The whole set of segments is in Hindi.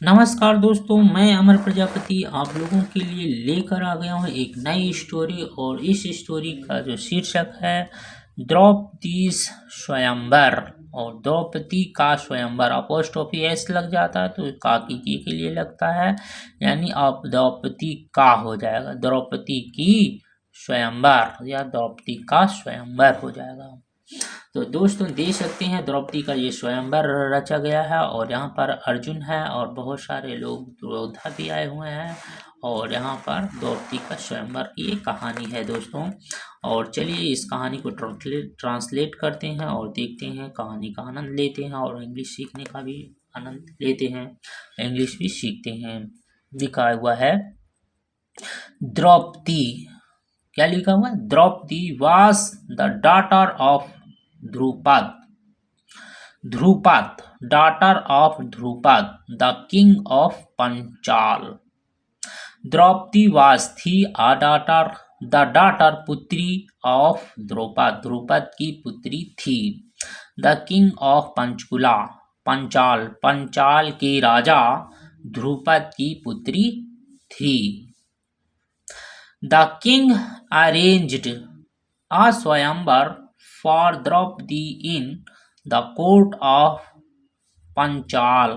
नमस्कार दोस्तों, मैं अमर प्रजापति आप लोगों के लिए लेकर आ गया हूँ एक नई स्टोरी। और इस स्टोरी का जो शीर्षक है द्रौपदी स्वयंवर। और द्रौपदी का स्वयंवर अपोस्ट्रोफी एस लग जाता है तो काकी की के लिए लगता है, यानी आप द्रौपदी का हो जाएगा, द्रौपदी की स्वयंवर या द्रौपदी का स्वयंवर हो जाएगा। तो दोस्तों देख सकते हैं द्रौपदी का ये स्वयंवर रचा गया है और यहाँ पर अर्जुन है और बहुत सारे लोग योद्धा भी आए हुए हैं। और यहाँ पर द्रौपदी का स्वयंवर की एक कहानी है दोस्तों। और चलिए इस कहानी को ट्रांसलेट करते हैं और देखते हैं, कहानी का आनंद लेते हैं और इंग्लिश सीखने का भी आनंद लेते हैं, इंग्लिश भी सीखते हैं। लिखा हुआ है द्रौपदी, क्या लिखा हुआ है? Draupadi was the daughter of Drupad, Drupad daughter of Drupad the king of Panchal. Draupadi was थी a daughter, the daughter पुत्री of ध्रुपद, ध्रुपद की पुत्री थी। the king of Panchkula, Panchal, Panchal के राजा ध्रुपद की पुत्री थी। The king arranged a स्वयंवर for Draupadi in the court of Panchal.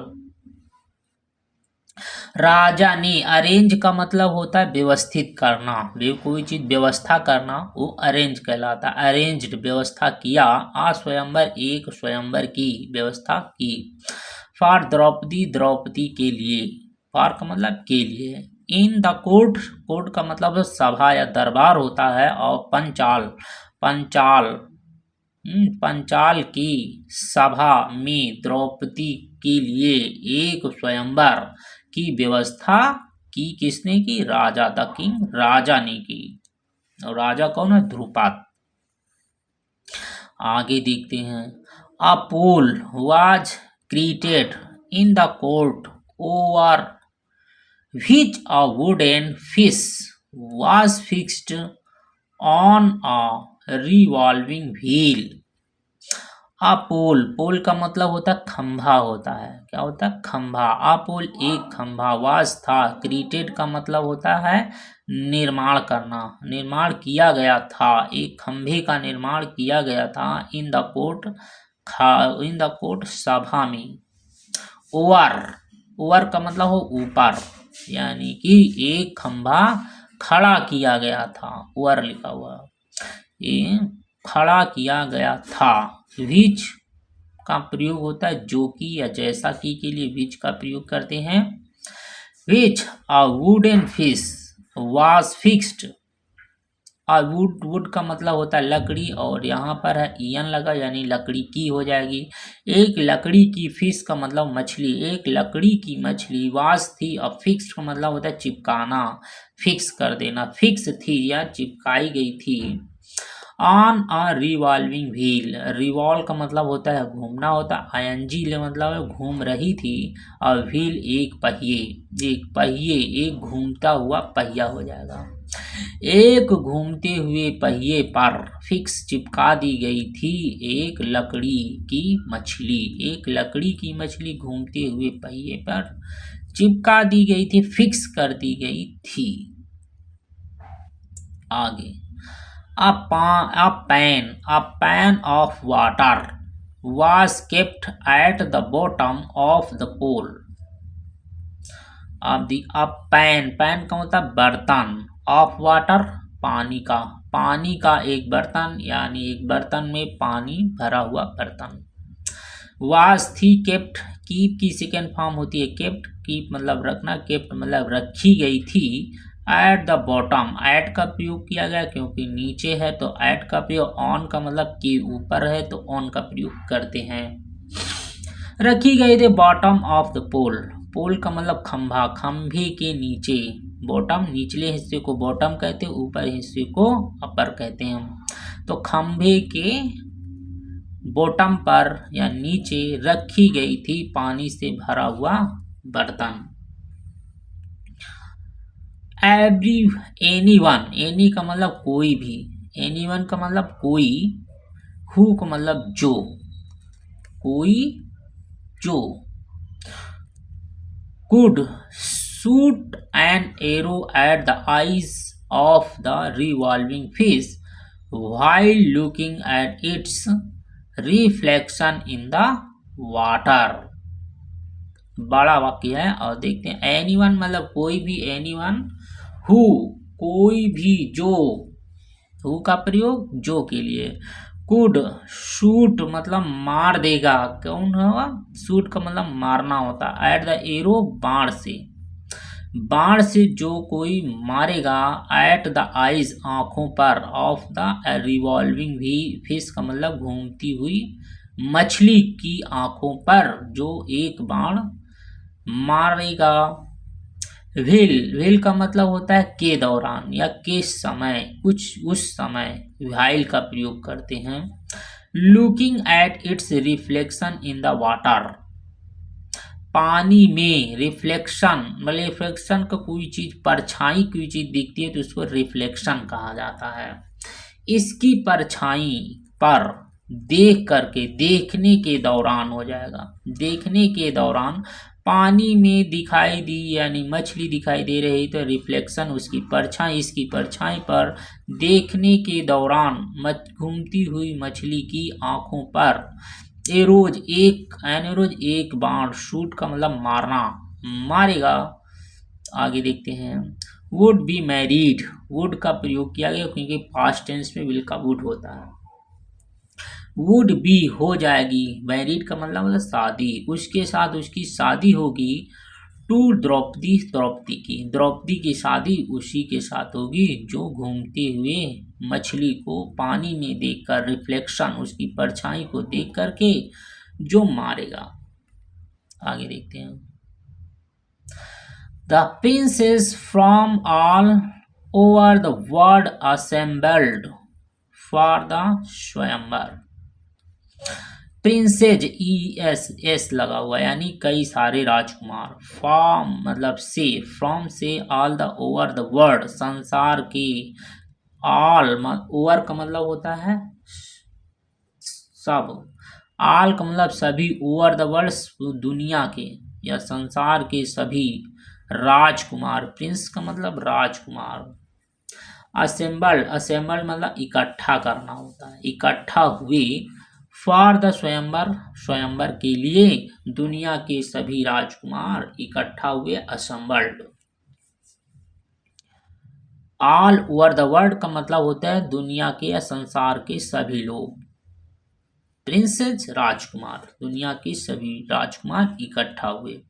राजा ने, अरेंज का मतलब होता है व्यवस्थित करना, कोई चीज व्यवस्था करना, वो अरेंज कहलाता है। अरेंज्ड व्यवस्था किया, आ स्वयंवर एक स्वयंवर की व्यवस्था की। फॉर द्रौपदी, द्रौपदी के लिए, फॉर का मतलब के लिए। इन द कोर्ट, कोर्ट का मतलब सभा या दरबार होता है। और पंचाल, पंचाल, पंचाल की सभा में द्रौपदी के लिए एक स्वयंवर की व्यवस्था की। किसने की? राजा, द किंग, राजा ने की। और राजा कौन है? ध्रुपद। आगे देखते हैं। A pole was created in the court over which a wooden fish was fixed on a revolving wheel. A pole, pole का मतलब होता है खंभा होता है। क्या होता है? खंभा। आ पोल एक खंभा, वास था, क्रिएटेड का मतलब होता है निर्माण करना, निर्माण किया गया था, एक खंभे का निर्माण किया गया था। इन the court, in the court सभा में। ओवर, ओवर का मतलब हो ऊपर, यानी कि एक खंभा खड़ा किया गया था, ओवर लिखा हुआ, ये खड़ा किया गया था। विच का प्रयोग होता है जो कि या जैसा कि के लिए विच का प्रयोग करते हैं। Which a wooden fish was fixed. A wood, wood का मतलब होता है लकड़ी और यहाँ पर है ईयन लगा, यानी लकड़ी की हो जाएगी। एक लकड़ी की, फिश का मतलब मछली, एक लकड़ी की मछली। वाज थी, और फिक्स्ड का मतलब होता है चिपकाना, फिक्स कर देना, फिक्स थी या चिपकाई गई थी। On a revolving wheel, revolve का मतलब होता है घूमना होता है, आईएनजी ले मतलब है घूम रही थी। और व्हील एक पहिए, एक पहिए, एक घूमता हुआ पहिया हो जाएगा। एक घूमते हुए पहिए पर फिक्स चिपका दी गई थी एक लकड़ी की मछली, एक लकड़ी की मछली घूमते हुए पहिए पर चिपका दी गई थी, फिक्स कर दी गई थी। आगे a pan of water was kept at the bottom of the pool। अब दी a pan, pan का मतलब बर्तन, of water पानी का, पानी का एक बर्तन, यानी एक बर्तन में पानी भरा हुआ बर्तन। was थी, kept, कीप की सेकेंड फॉर्म होती है केप्ट, कीप मतलब रखना, केप्ट मतलब रखी गई थी। एट द बॉटम, एट का प्रयोग किया गया क्योंकि नीचे है तो एट का प्रयोग। ऑन का मतलब कि ऊपर है तो ऑन का प्रयोग करते हैं। रखी गई थी bottom of the pole, pole का मतलब खंभा, खंभे के नीचे। बॉटम निचले हिस्से को बॉटम कहते हैं, ऊपर हिस्से को अपर कहते हैं। तो खंभे के बॉटम पर या नीचे रखी गई थी पानी से भरा हुआ बर्तन। एवरी, एनीवन, एनी का मतलब कोई भी, एनीवन का मतलब कोई, हु का मतलब जो, कोई जो। could shoot an arrow at the eyes of the revolving fish while looking at its reflection in the water। बड़ा वाक्य है और देखते हैं। एनीवन मतलब कोई भी, एनीवन हु कोई भी, जो हु का प्रयोग जो के लिए, कुड शूट मतलब मार देगा, कौन होगा, शूट का मतलब मारना होता, एट द एरो बाण से, बाण से जो कोई मारेगा, एट द आइज आंखों पर, ऑफ द रिवॉल्विंग भी फिश का मतलब घूमती हुई मछली की आंखों पर जो एक बाण मारेगा। व्हील, व्हील का मतलब होता है के दौरान या के समय, कुछ उस समय व्हाइल का प्रयोग करते हैं। Looking at its reflection in the water, पानी में रिफ्लेक्शन, मतलब रिफ्लेक्शन का कोई चीज, परछाई कोई चीज दिखती है तो उसको रिफ्लेक्शन कहा जाता है। इसकी परछाई पर देख करके, देखने के दौरान हो जाएगा, देखने के दौरान पानी में दिखाई दी, यानी मछली दिखाई दे रही तो रिफ्लेक्शन उसकी परछाई, इसकी परछाई पर देखने के दौरान घूमती हुई मछली की आंखों पर, एरोज एक, एनरोज एक बाण, शूट का मतलब मारना, मारेगा। आगे देखते हैं। वुड बी मैरिड, वुड का प्रयोग किया गया क्योंकि पास्ट टेंस में विल का वुड होता है। वुड बी हो जाएगी, मैरिड का मतलब शादी, उसके साथ उसकी शादी होगी, टू द्रौपदी, द्रौपदी की शादी उसी के साथ होगी जो घूमते हुए मछली को पानी में देखकर, रिफ्लेक्शन उसकी परछाई को देख करके जो मारेगा। आगे देखते हैं। The princess from all over the world assembled for the स्वयंवर। प्रिंसेज, एस लगा हुआ, यानी कई सारे राजकुमार, फ्रॉम मतलब से, फ्रॉम से, all the over the world संसार के, ऑल ओवर का मतलब होता है सब, ऑल का मतलब सभी, ओवर द वर्ल्ड दुनिया के या संसार के सभी राजकुमार, प्रिंस का मतलब राजकुमार। असेंबल्ड, असेंबल्ड मतलब इकट्ठा करना होता है, इकट्ठा हुए, फॉर द स्वयंवर, स्वयंवर के लिए दुनिया के सभी राजकुमार इकट्ठा हुए, assembled. All over the world का मतलब होता है दुनिया के या संसार के सभी लोग। प्रिंसेस राजकुमार, दुनिया के सभी राजकुमार इकट्ठा हुए।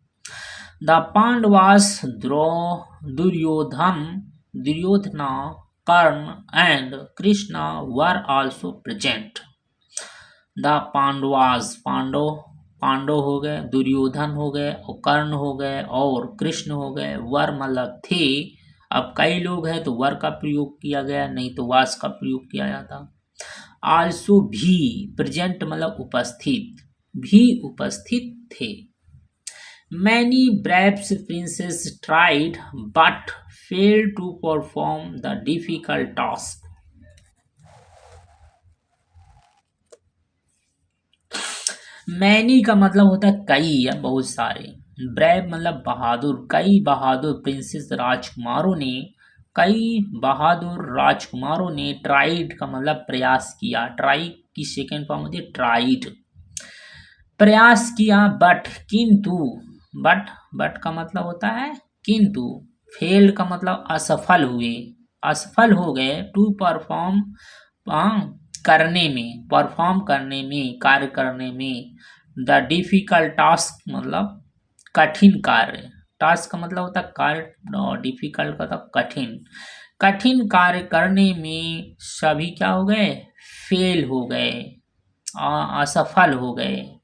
The Pandavas, Duryodhan, Duryodhana, Karna and Krishna were also present. The Pandavas, Pandav हो गए, दुर्योधन हो गए और कर्ण हो गए और कृष्ण हो गए, वर मतलब थे, अब कई लोग हैं तो वर का प्रयोग किया गया, नहीं तो वास का प्रयोग किया जाता। आल्सो भी, प्रेजेंट मतलब उपस्थित, भी उपस्थित थे। Many braves princes tried but fail to perform the difficult task. Many का मतलब होता है कई या बहुत सारे, ब्रेव मतलब बहादुर, कई बहादुर प्रिंसेस राजकुमारों ने, कई बहादुर राजकुमारों ने, ट्राइड का मतलब प्रयास किया, ट्राई की सेकेंड फॉर्म होती है ट्राइड, प्रयास किया, बट किंतु, बट का मतलब होता है किंतु, फेल का मतलब असफल हुए, असफल हो गए, टू परफॉर्म करने में, परफॉर्म करने में, कार्य करने में, द डिफिकल्ट टास्क मतलब कठिन कार्य, टास्क का मतलब होता है कार्य, डिफिकल्ट का मतलब कठिन, कठिन कार्य करने में सभी क्या हो गए, फेल हो गए, असफल हो गए।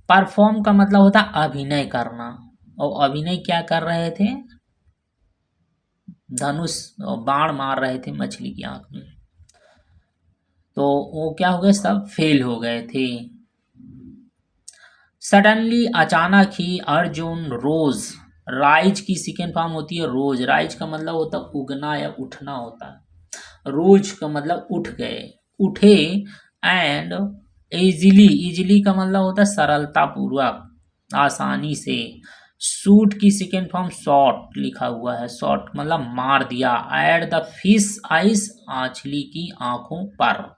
परफॉर्म का मतलब होता है अभिनय करना, और अभिनय क्या कर रहे थे, धनुष बाण मार रहे थे मछली की आंख में, तो वो क्या हो गए, सब फेल हो गए थे। सडनली, अचानक ही, अर्जुन रोज, राइज की सेकेंड फॉर्म होती है रोज, राइज का मतलब होता है उगना या उठना होता है, रोज का मतलब उठ गए, उठे, एंड इजिली, इजिली का मतलब होता है सरलता पूर्वक, आसानी से। शूट की सेकेंड फॉर्म शॉट लिखा हुआ है, शॉट मतलब मार दिया। एट द फिश आइस, मछली की आंखों पर।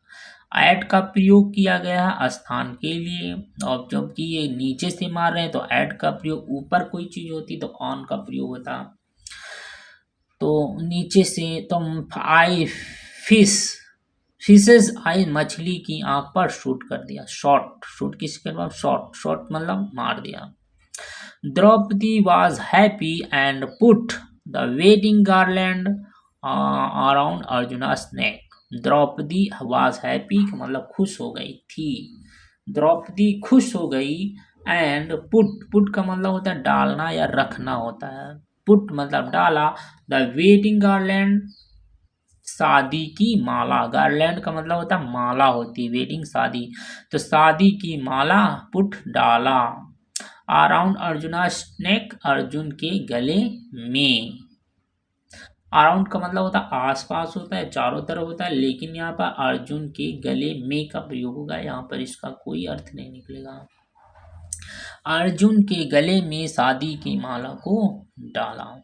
एट का प्रयोग किया गया है स्थान के लिए, और जबकि ये नीचे से मार रहे हैं तो एट का प्रयोग, ऊपर कोई चीज होती तो ऑन का प्रयोग होता। तो नीचे से तो आई फिश, फिशेज आई मछली की आंख पर शूट कर दिया। शॉट, शूट की सेकंड फॉर्म शॉट, शॉट मतलब मार दिया। Draupadi was happy and put the wedding garland around Arjuna's neck. Draupadi was happy का मतलब खुश हो गई थी। द्रौपदी खुश हो गई एंड पुट, पुट का मतलब होता है डालना या रखना होता है। पुट मतलब डाला। द वेडिंग गार्लैंड, शादी की माला। गार्लैंड का मतलब होता है माला होती है, वेडिंग शादी, तो शादी की माला पुट डाला। अराउंड अर्जुना नेक, अर्जुन के गले में। अराउंड का मतलब होता है आसपास होता है, चारों तरफ होता है, लेकिन यहाँ पर अर्जुन के गले में का प्रयोग होगा, यहाँ पर इसका कोई अर्थ नहीं निकलेगा। अर्जुन के गले में शादी की माला को डाला।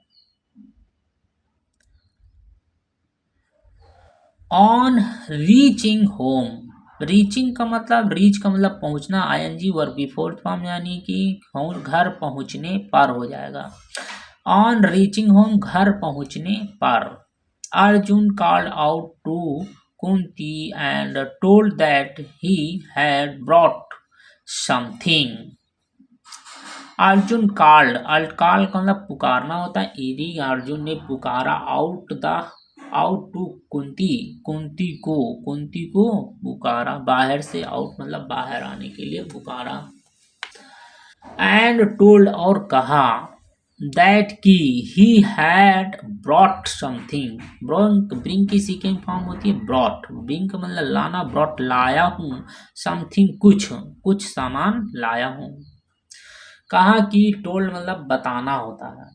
ऑन रीचिंग होम, रीचिंग का मतलब, रीच का मतलब पहुंचना, आईएनजी वर्ब की फोर्थ फॉर्म, यानी कि घर पहुंचने पर हो जाएगा। ऑन रीचिंग होम, घर पहुंचने पर। Arjun called out to Kunti and told that he had brought something. Arjun called, call का मतलब पुकारना होता है, यदि अर्जुन ने पुकारा आउट टू कुंती, कुंती को पुकारा, बाहर से, आउट मतलब बाहर आने के लिए पुकारा। एंड टोल्ड और कहा, दैट की ही हैड ब्रॉट समथिंग। ब्रिंग की सेकेंड फॉर्म होती है ब्रॉट, ब्रिंग का मतलब लाना, ब्रॉट लाया हूँ, समथिंग कुछ सामान लाया हूँ। कहा कि टोल्ड मतलब बताना होता है,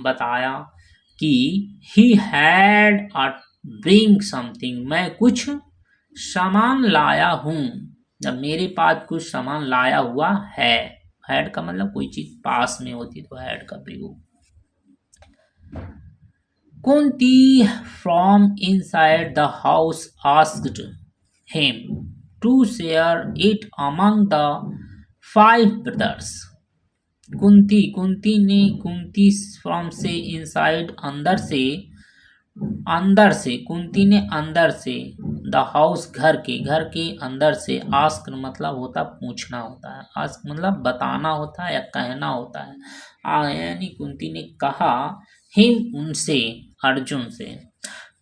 बताया कि he had a bring something, मैं कुछ सामान लाया हूँ, जब मेरे पास कुछ सामान लाया हुआ है। हैड का मतलब कोई चीज पास में होती तो हैड का प्रयोग। Kunti from inside the house asked him to share it among the 5 brothers. Kunti from से, इनसाइड अंदर से, कुंती ने अंदर से, द हाउस घर के अंदर से, आस्क मतलब होता पूछना होता है, आस्क मतलब बताना होता है या कहना होता है। यानी कुंती ने कहा, हिम उनसे, अर्जुन से,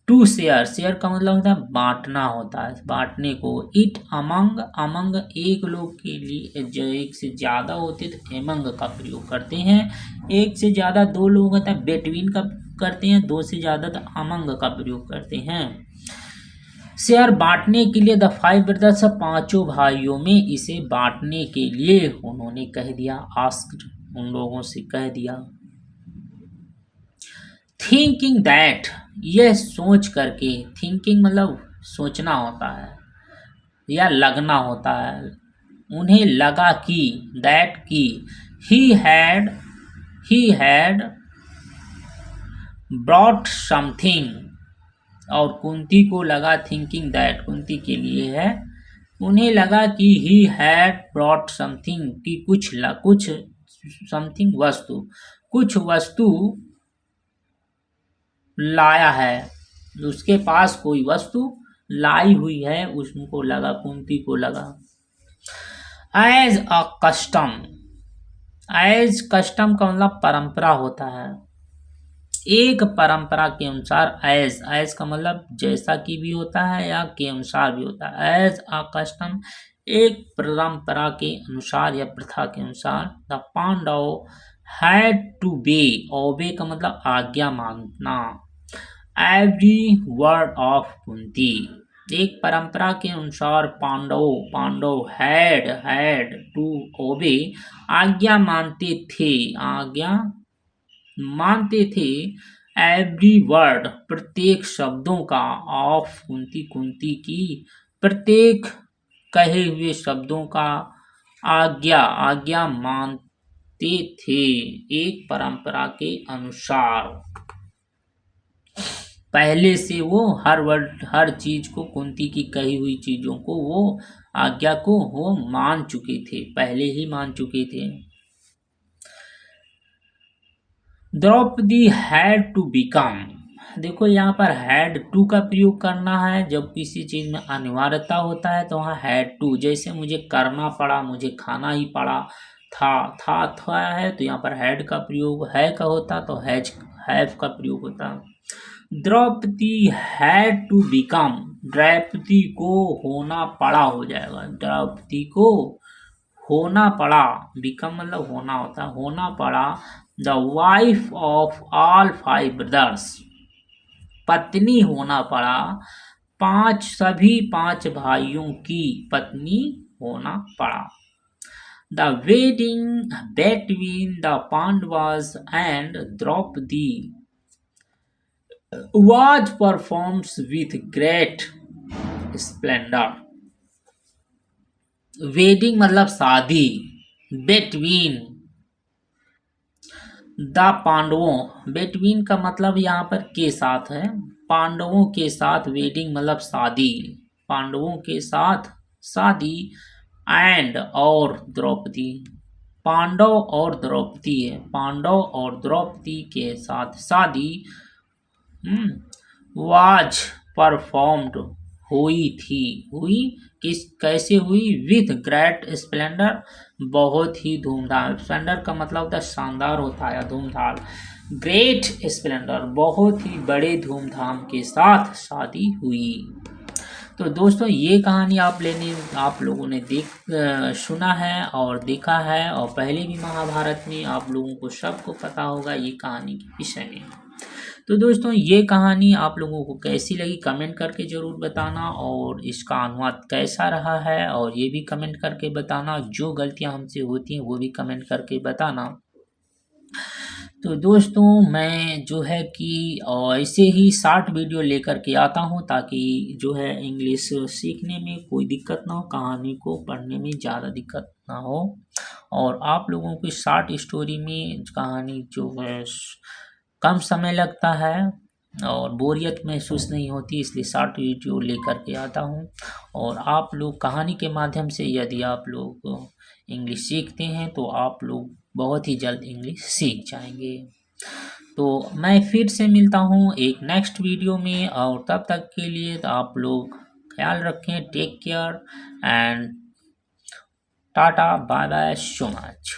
टू शेयर, शेयर का मतलब होता है बांटना होता है, बांटने को। इट अमंग एक लोग के लिए, जो एक से ज्यादा होते तो एमंग का प्रयोग करते हैं, एक से ज्यादा, दो लोग होता है बिटवीन का करते हैं, दो से ज्यादा तो अमंग का प्रयोग करते हैं। शेयर बांटने के लिए, द 5 ब्रदर्स, पांचों भाइयों में इसे बांटने के लिए उन्होंने कह दिया, आस्क्ड उन लोगों से कह दिया। थिंकिंग दैट, यह सोच करके, थिंकिंग मतलब सोचना होता है या लगना होता है, उन्हें लगा कि, दैट की, ही हैड ब्रॉट समथिंग, और कुंती को लगा, थिंकिंग दैट कुंती के लिए है, उन्हें लगा कि ही हैड ब्रॉट समथिंग, कि कुछ समथिंग वस्तु, कुछ वस्तु लाया है, उसके पास कोई वस्तु लाई हुई है, उसको लगा, कुंती को लगा। As a custom, as custom का मतलब परंपरा होता है, एक परंपरा के अनुसार, एज का मतलब जैसा कि भी होता है या के अनुसार भी होता है। एज अ कस्टम, एक परंपरा के अनुसार या प्रथा के अनुसार, the Pandav had to obey का मतलब आज्ञा मानना, एवरी वर्ड ऑफ कुंती। एक परंपरा के अनुसार पांडव हैड टू ओबे, आज्ञा मानते थे, एवरी वर्ड प्रत्येक शब्दों का, ऑफ कुंती की, प्रत्येक कहे हुए शब्दों का, आज्ञा आज्ञा मानते थे एक परंपरा के अनुसार। पहले से वो हर वर्ड हर चीज को कुंती की कही हुई चीजों को वो आज्ञा को वो मान चुके थे, पहले ही मान चुके थे। द्रौपदी हैड टू बिकम, देखो यहाँ पर हैड टू का प्रयोग करना है जब किसी चीज में अनिवार्यता होता है तो वहाँ हैड टू, जैसे मुझे करना पड़ा, मुझे खाना ही पड़ा, था है तो यहाँ पर हैड का प्रयोग, है का होता तो हैव का प्रयोग होता। Draupadi had to become, Draupadi को होना पड़ा हो जाएगा, द्रौपदी को होना पड़ा, बिकम मतलब होना होता है, होना पड़ा the wife of all 5 brothers, पत्नी होना पड़ा सभी 5 भाइयों की पत्नी होना पड़ा। The wedding between the Pandavas and Draupadi was performed with great splendor। Wedding मतलब शादी, बिटवीन द पांडवों, बिटवीन का मतलब यहाँ पर के साथ है, पांडवों के साथ वेडिंग मतलब शादी, पांडवों के साथ शादी, एंड और द्रौपदी, पांडव और द्रौपदी है, पांडव और द्रौपदी के साथ शादी वाज परफॉर्म्ड हुई थी, हुई कैसे हुई, विथ ग्रेट स्प्लेंडर, बहुत ही धूमधाम, स्प्लेंडर का मतलब होता है शानदार होता है या धूमधाम, ग्रेट स्प्लेंडर बहुत ही बड़े धूमधाम के साथ शादी हुई। तो दोस्तों ये कहानी आप लोगों ने सुना है और देखा है, और पहले भी महाभारत में आप लोगों को सबको पता होगा ये कहानी के विषय में। तो दोस्तों ये कहानी आप लोगों को कैसी लगी कमेंट करके ज़रूर बताना, और इसका अनुवाद कैसा रहा है और ये भी कमेंट करके बताना, जो गलतियां हमसे होती हैं वो भी कमेंट करके बताना। तो दोस्तों मैं जो है कि ऐसे ही शॉर्ट वीडियो लेकर के आता हूँ ताकि जो है इंग्लिश सीखने में कोई दिक्कत ना हो, कहानी को पढ़ने में ज़्यादा दिक्कत ना हो, और आप लोगों की शॉर्ट स्टोरी में कहानी जो है कम समय लगता है और बोरियत महसूस नहीं होती, इसलिए शॉर्ट वीडियो लेकर के आता हूँ। और आप लोग कहानी के माध्यम से यदि आप लोग इंग्लिश सीखते हैं तो आप लोग बहुत ही जल्द इंग्लिश सीख जाएंगे। तो मैं फिर से मिलता हूँ एक नेक्स्ट वीडियो में, और तब तक के लिए तो आप लोग ख्याल रखें, take care and tata bye bye so much.